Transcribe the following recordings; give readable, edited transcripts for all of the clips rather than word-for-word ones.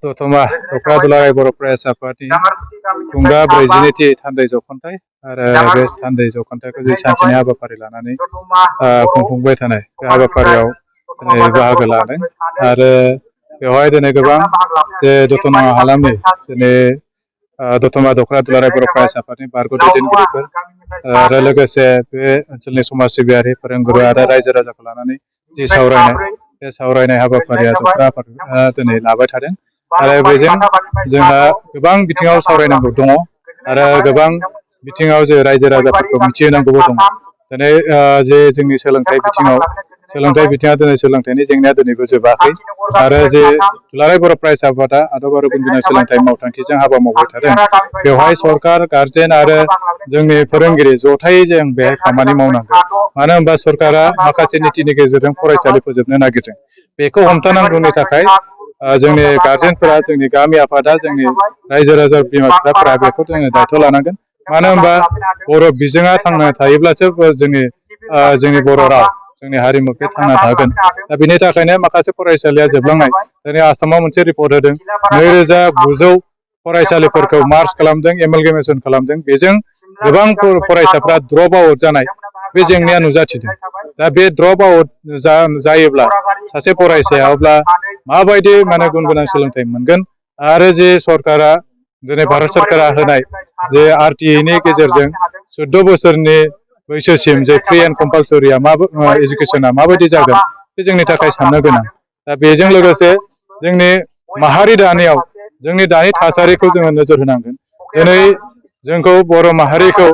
दतमा दख'र दुलाराय बर' फरायसा आफादनि खुंगा 42थि थान्दै जख'न्थाइ आरो बे थान्दै जख'न्थाइखौ जे सानसेनि हाबाफारि लानानै खुंफुंबाय थानाय बे हाबाफारियाव दिनै बाहागो लादों आरो बेवहाय दिनै गोबां जे दतमा हालामनि दिनै दतमा दख'र दुलाराय बर' फरायसा आफादनि बारग' दैदेनगिरिफोर आरो लोगोसे बे ओनसोलनि समाज सिबियारि फोरोंगुरु आरो रायजो राजाखौ लानानै जि सावरायनाय बे सावरायनाय हाबाफारिया दख'र आफादआ दिनै लाबाय थादों आरो बेजों जोंहा गोबां बिथिङाव सावरायनांगौ दङ आरो गोबां बिथिङाव जे रायजो राजाफोरखौ मिथिहोनांगौबो दङ दिनै जे जोंनि सोलोंथाइ बिथिङा दिनै सोलोंथाइनि जेंनाया दिनैबो जोबाखै आरो जे दुलाराय बर' फरायसा आफादआ आदब आरो गुन गोनां सोलोंथाइ मावथांखिजों हाबा मावबाय थादों बेवहाय सरकार गारजेन आरो जोंनि फोरोंगिरि जथायै जों बेहाय खामानि मावनांगौ मानो होनबा सरकारा माखासे नीतिनि गेजेरजों फरायसालि फोजोबनो नागिरदों बेखौ हमथानांगौनि थाखाय जोंनि गारजेनफोरा जोंनि गामि आफादा जोंनि रायजो राजा बिमा बिफाफोरा बेखौ जोङो दायथ' लानांगोन मानो होनबा बर' बिजोङा थांना थायोब्लासो जोंनि बर' राव जोंनि हारिमु बे थांना थागोन दा बेनि थाखायनो माखासे फरायसालिया जोबलांनाय दिनै आसामाव मोनसे रिपर्ट होदों 2900 फरायसालिफोरखौ मार्च खालामदों एमालगेमेसन खालामदों बेजों गोबां फरायसाफ्रा ड्रप आउट जानाय बे जेंनाया नुजाथिदों दा बे ड्रप आउट जायोब्ला सासे फरायसाया अब्ला माबायदि माने गुन गोनां सोलोंथाइ मोनगोन आरो जे सरकारा दिनै भारत सरकारा होनाय जे RTIनि गेजेरजों 14 बोसोरनि बैसोसिम जे फ्रि एन्ड कम्पालसरिया एजुकेसना माबायदि जागोन बे जोंनि थाखाय साननो गोनां दा बेजों लोगोसे जोंनि माहारि दानायाव जोंनि दानि थासारिखौ जोङो नोजोर होनांगोन दिनै जोंखौ बर' माहारिखौ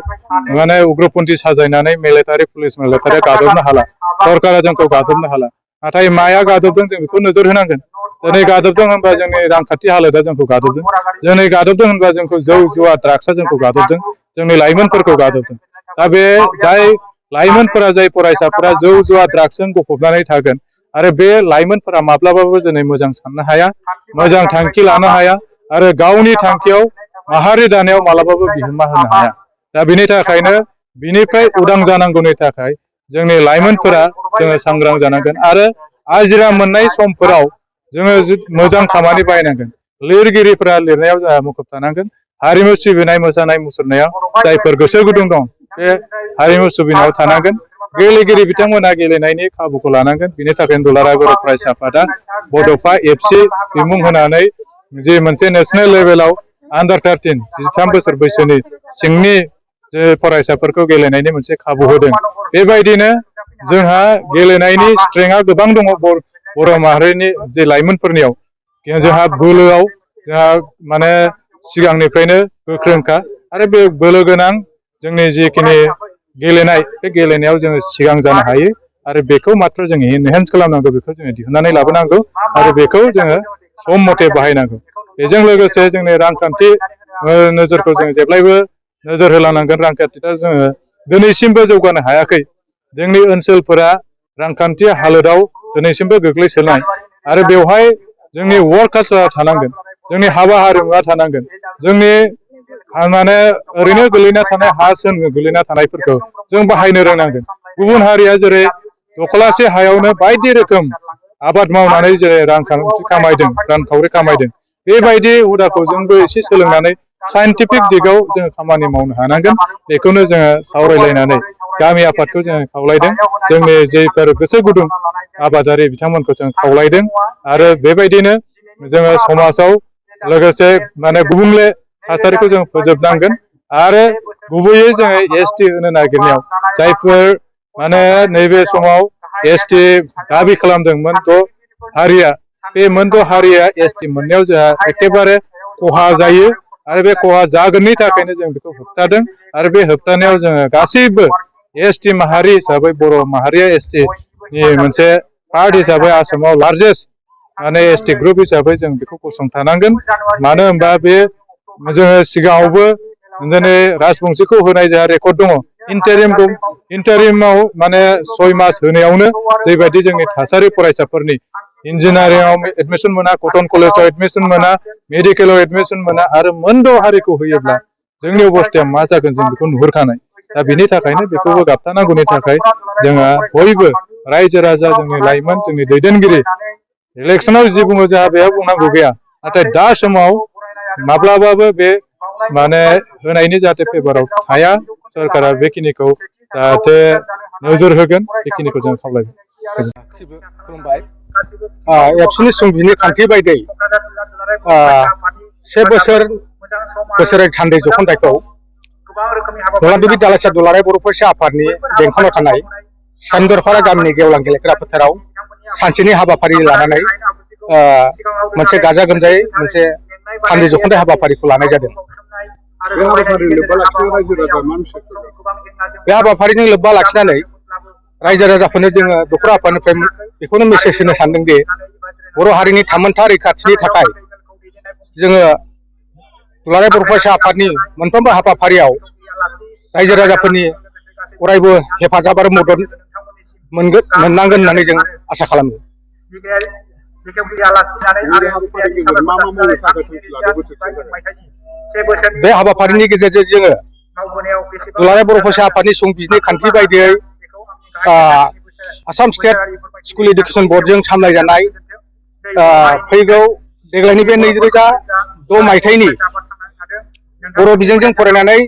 माने उग्रपन्थी साजायनानै मिलिटारि पुलिस मिलिटारिया गादबनो हाला सरकारा जोंखौ गादबनो हाला नाथाय माया गादबदों जों बेखौ नोजोर होनांगोन दिनै गादबदों होनबा जोंनि रांखान्थि हालोदा जोंखौ गादबदों दिनै गादबदों होनबा जोंखौ जौ जुवा ड्राग्सआ जोंखौ गादबदों जोंनि लाइमोनफोरखौ गादबदों दा बे जाय लाइमोनफोरा जाय फरायसाफोरा जौ जुवा ड्राग्सजों गफबनानै थागोन आरो बे लाइमोनफोरा माब्लाबाबो दिनै मोजां साननो हाया मोजां थांखि लानो हाया आरो गावनि थांखियाव माहारि दानायाव मालाबाबो बिहोमा होनो हाया दा बेनि थाखायनो बिनिफ्राय उदां जानांगौनि थाखाय जोंनि लाइमोनफोरा जोङो सांग्रां जानांगोन आरो आजिरा मोननाय समफोराव जोङो मोजां खामानि बाहायनांगोन लिरगिरिफोरा लिरनायाव जोंहा मुखुब थानांगोन हारिमु सिबिनाय मोसानाय मुसुरनायाव जायफोर गोसो गुदुं दं बे हारिमु सिबिनायाव थानांगोन गेलेगिरि बिथांमोना गेलेनायनि खाबुखौ लानांगोन बिनि थाखायनो दुलाराय बर' फरायसा आफादा बड'फा FC बिमुं होनानै जे मोनसे नेसनेल लेभेलाव आन्डार 13 13 बोसोर बैसोनि सिंनि जे फरायसाफोरखौ गेलेनायनि मोनसे खाबु होदों बेबायदिनो जोंहा गेलेनायनि स्ट्रेंथआ गोबां दङ बर' माहारिनि जे लाइमोनफोरनियाव जोंहा बोलोआव जोंहा माने सिगांनिफ्रायनो गोख्रोंखा आरो बे बोलो गोनां जोंनि जिखिनि गेलेनाय बे गेलेनायाव जोङो सिगां जानो हायो आरो बेखौ मात्र जोङो एनहेन्स खालामनांगौ बेखौ जोङो दिहुननानै लाबोनांगौ आरो बेखौ जोङो सम मथे बाहायनांगौ बेजों लोगोसे जोंनि रांखान्थि नोजोरखौ जोङो जेब्लायबो नोजोर होलांनांगोन रांखान्थिया जोङो दिनैसिमबो जौगानो हायाखै जोंनि ओनसोलफोरा रांखान्थि हालोदाव दिनैसिमबो गोग्लैसोनाय आरो बेवहाय जोंनि वर्क कालचारा थानांगोन जोंनि हाबा हारिमुआ थानांगोन जोंनि माने ओरैनो गोलैना थानाय हा सोन गोलैना थानायफोरखौ जों बाहायनो रोंनांगोन गुबुन हारिया जेरै दखलासे हायावनो बायदि रोखोम आबाद मावनानै जेरै रांखान्थि खामायदों रांखावरि खामायदों बेबायदि हुदाखौ जोंबो एसे सोलोंनानै साइन्टिफिक दिगाव जोङो खामानि मावनो हानांगोन बेखौनो जोङो सावरायलायनानै गामि आफादखौ जोङो खावलायदों जोंनि जेफोर गोसो गुदुं आबादारि बिथांमोनखौ जों खावलायदों आरो बेबायदिनो जोङो समाजाव लोगोसे माने गुबुंले थासारिखौ जों फोजोबनांगोन आरो गुबैयै जोङो ST होनो नागिरनायाव जायफोर माने नैबे समाव ST दाबि खालामदोंमोन हारिया बे मोनद' हारिया ST मोननायाव जोंहा एखेबारे खहा जायो आरो बे खहा जागोननि थाखायनो जों बेखौ होबथादों आरो बे होबथानायाव जोङो गासैबो ST माहारि हिसाबै बर' माहारिया ST नि मोनसे पार्ट हिसाबै आसामाव लार्जेस्ट माने ST ग्रुप हिसाबै जों बेखौ गसंथानांगोन मानो होनबा बे जोङो सिगाङावबो दिनै राजबंसिखौ होनाय जोंहा रेकर्ड दङ इन्टारिमाव माने 6 मास होनायावनो जेबायदि जोंनि थासारि फरायसाफोरनि इन्जिनियारिंआव एडमिसन मोना कटन कलेजाव एडमिसन मोना मेडिकेलाव एडमिसन मोना आरो मोनद' हारिखौ होयोब्ला जोंनि अबस्थाया मा जागोन जों बेखौ नुहुरखानाय दा बेनि थाखायनो बेखौबो गाबथानांगौनि थाखाय जोंहा बयबो रायजो राजा जोंनि लाइमोन जोंनि दैदेनगिरि इलेक्सनाव जि बुङो जोंहा बेयाव बुंनांगौ गैया नाथाय दा समाव माब्लाबाबो बे माने होनायनि जाहाथे फेभाराव थाया सरकारा बेखिनिखौ जाहाथे नोजोर होगोन बेखिनिखौ जों खावलायगोन। खुलुमबाय। एबसुनि संबिजिरनि खान्थि बायदियै 1 बोसोरै थान्दै जख'न्थायखौ दलादेबि दालाइसा दुलाराय बर' फरायसा आफादनि बेंखनाव थानाय सानदरफारा गामिनि गेवलां गेलेग्रा फोथाराव सानसेनि हाबाफारि लानानै मोनसे गाजा गोमजायै मोनसे थान्दै जख'न्थाय हाबाफारिखौ लानाय जादों। बे हाबाफारिजों लोब्बा लाखिनानै रायजो राजाफोरनो जोङो दख'र आफादनिफ्राय बेखौनो मेसेज होनो सानदों दि बर' हारिनि थामोनथा रैखाथिनि थाखाय जोङो दुलाराय बर' फरायसा आफादनि मोनफ्रोमबो हाबाफारियाव रायजो राजाफोरनि अरायबो हेफाजाब आरो मदद मोननांगोन होननानै जों आसा खालामो। बे हाबाफारिनि गेजेरजों जोङो दुलाराय बर' फरायसा आफादनि संबिजिरनि खान्थि बायदियै आसाम स्टेट स्कुल एडुकेसन बर्डजों सामलायजानाय फैगौ देग्लायनि बे 2006 मायथाइनि बर' बिजोंजों फरायनानै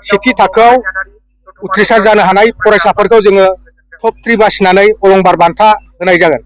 सेथि थाखोआव उथ्रिसार जानो हानाय फरायसाफोरखौ जोङो टप 3 बासिनानै अलंबार बान्था होनाय जागोन।